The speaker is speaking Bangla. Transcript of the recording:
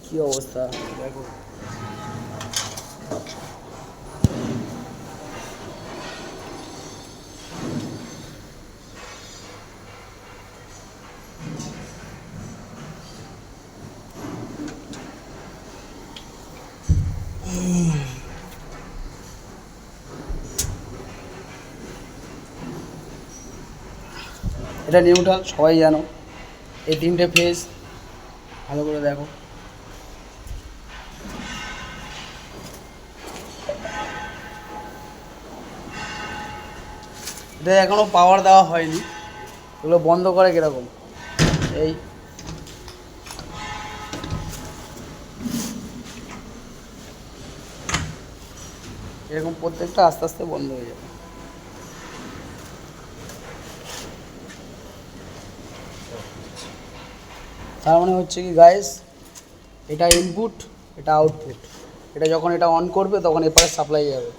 কি অবস্থা দেখো। এটা নিউট্রাল, সবাই জানো। এই তিনটে ফেজ ভালো করে দেখো। এটা এখনো পাওয়ার দেওয়া হয়নি, এগুলো বন্ধ করে কীরকম এই এরকম প্রত্যেকটা আস্তে আস্তে বন্ধ হয়ে যাবে। তার মানে হচ্ছে কি গাইস, এটা ইনপুট, এটা আউটপুট। এটা যখন এটা অন করবে তখন এপারে সাপ্লাই যাবে।